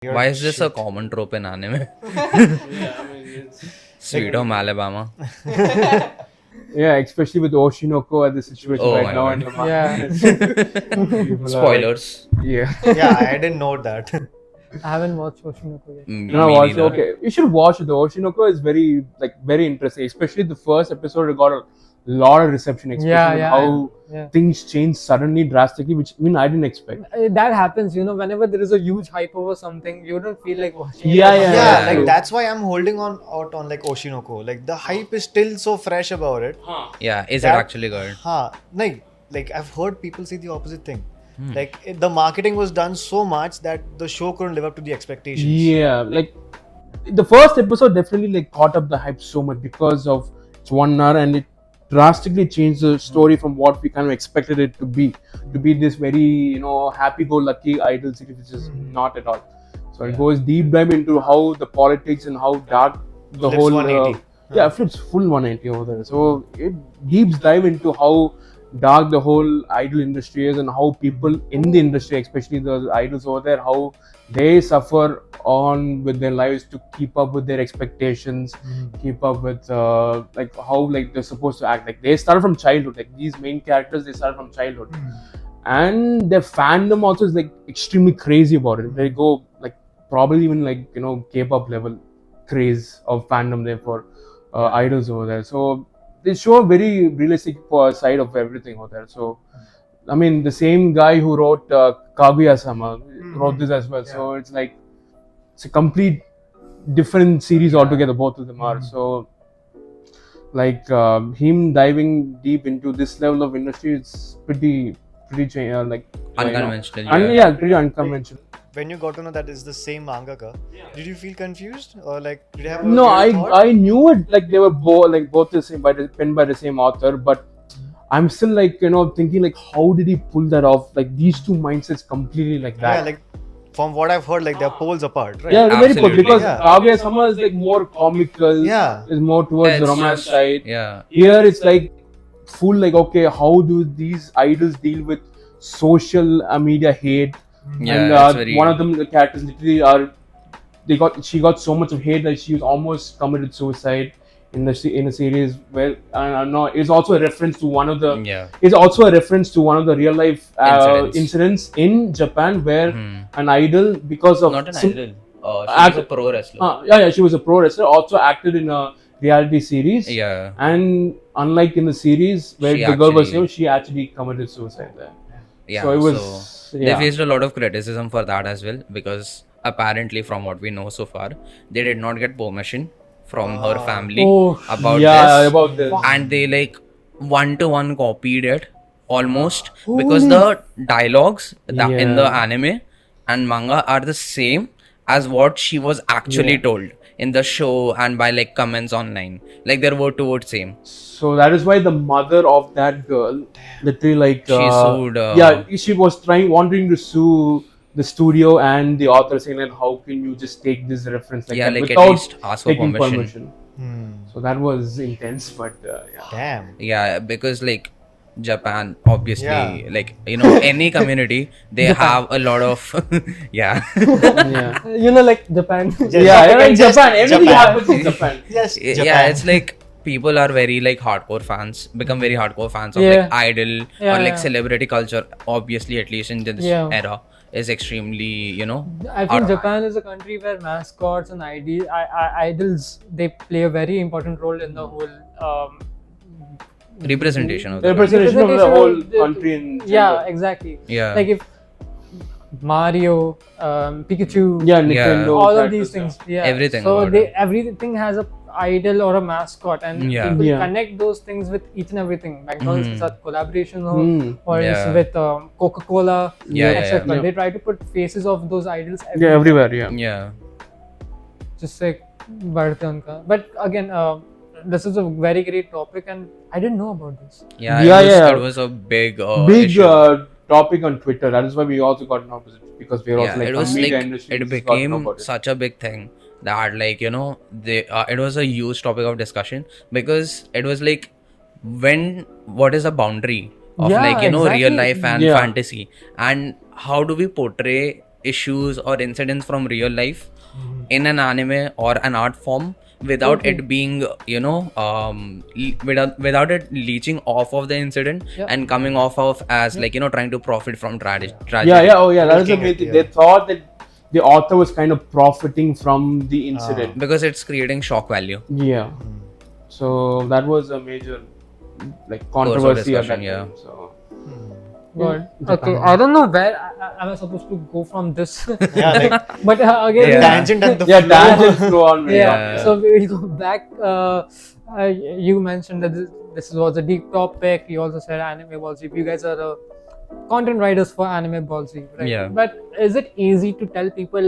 Why is this a common trope in anime? Sweet Home Alabama. Yeah, especially with OSHI NO KO at the situation Oh right my now. God. And the market. People are Spoilers. yeah. Yeah, I didn't know that. I haven't watched OSHI NO KO yet. No, Me watch. neither. Okay, you should watch it. The OSHI NO KO is very interesting. Especially the first episode, it got a lot of reception. Especially with how things change suddenly, drastically, which I didn't expect. That happens, whenever there is a huge hype over something, you don't feel like watching it. Yeah, like true. that's why I'm holding on out on like OSHI NO KO. Like the hype is still so fresh about it. Yeah, is it That- actually good? Like I've heard people say the opposite thing. Like the marketing was done so much that the show couldn't live up to the expectations. Yeah, like the first episode definitely like caught up the hype so much because of it's 1 hour and it drastically changed the story from what we kind of expected it to be this very happy-go-lucky idol city, which is not at all. So it goes deep dive into how the politics and how dark the Flips whole 180. it flips full 180 over there. So it deep dive into how dark the whole idol industry is and how people in the industry, especially the idols over there, how they suffer on with their lives to keep up with their expectations, keep up with like how like they're supposed to act. Like they start from childhood. Like these main characters, they start from childhood, and their fandom also is like extremely crazy about it. They go like probably even like K-pop level craze of fandom there for idols over there. So they show a very realistic side of everything over there. So I mean, the same guy who wrote Kaguya-sama wrote this as well. So it's like it's a complete different series altogether. Both of them are. So like him diving deep into this level of industry, it's pretty like Unconventional. pretty unconventional. When you got to know that it's the same mangaka, did you feel confused or like did you have a No, weird thought? I knew it like they were both the same penned by the same author, but I'm still like thinking like how did he pull that off? Like these two mindsets completely like that. Yeah, like from what I've heard, like they're poles apart, right? Yeah, they're very Absolutely. good because Yeah. Kaguya-sama is like more comical. Yeah. Is more towards the It's romance just- side. Yeah. Here it's like full like okay, how do these idols deal with social media hate? Yeah, And it's very- one of them, the characters literally she got so much of hate that she was almost committed suicide in a series where no, it's also a reference to one of the it's also a reference to one of the real life incidents in Japan where an idol because of Not an idol. She was a pro wrestler. she was a pro wrestler, also acted in a reality series. Yeah. And unlike in the series where She the girl was actually- she actually committed suicide there. Yeah. So it was They faced a lot of criticism for that as well because apparently, from what we know so far, they did not get permission from her family about this. And they like 1-to-1 copied it almost because the dialogues in the anime and manga are the same as what she was actually told in the show and by like comments online. Like they're word to word same. So that is why the mother of that girl literally like She sued, she was wanting to sue the studio and the author, saying like how can you just take this reference like that like without at least ask for taking permission. So that was intense, but Damn. Yeah, because like Japan, obviously, like any community, they have a lot of yeah. Like Japan. Japan, everything Japan. happens in Japan. Yes, yeah, Japan. it's like people are very like hardcore fans, become very hardcore fans of like idol or like celebrity culture. Obviously, at least in this era, is extremely I think Japan is a country where mascots and idols they play a very important role in the whole representation of The the representation of the Representation whole of the- country in yeah, exactly. Yeah. Like if Mario, Pikachu, Nintendo, all of characters, these things, Everything So about everything has a idol or a mascot, and people connect those things with each and everything. McDonald's is a collaboration, or it's with Coca-Cola, etc. They try to put faces of those idols everywhere. Yeah. Just like बढ़ते उनका. But again, this is a very great topic, and I didn't know about this. It was a big issue. Topic on Twitter. That is why we also got an opposite because we're also like it was media like industry. it became such a big thing that like it was a huge topic of discussion because it was like what is the boundary of real life and fantasy, and how do we portray issues or incidents from real life in an anime or an art form without it being, without it leeching off of the incident and coming off of as like, trying to profit from tragedy. That was a main thing. They thought that the author was kind of profiting from the incident because it's creating shock value. Yeah. So that was a major controversy at that time. So. Good. Okay, I don't know where I was supposed to go from this. But again, tangent and the tangent flow on. So we'll go back. You mentioned that this was a deep topic. You also said Anime Ball Z. You guys are the content writers for Anime Ball Z, right? Yeah. But is it easy to tell people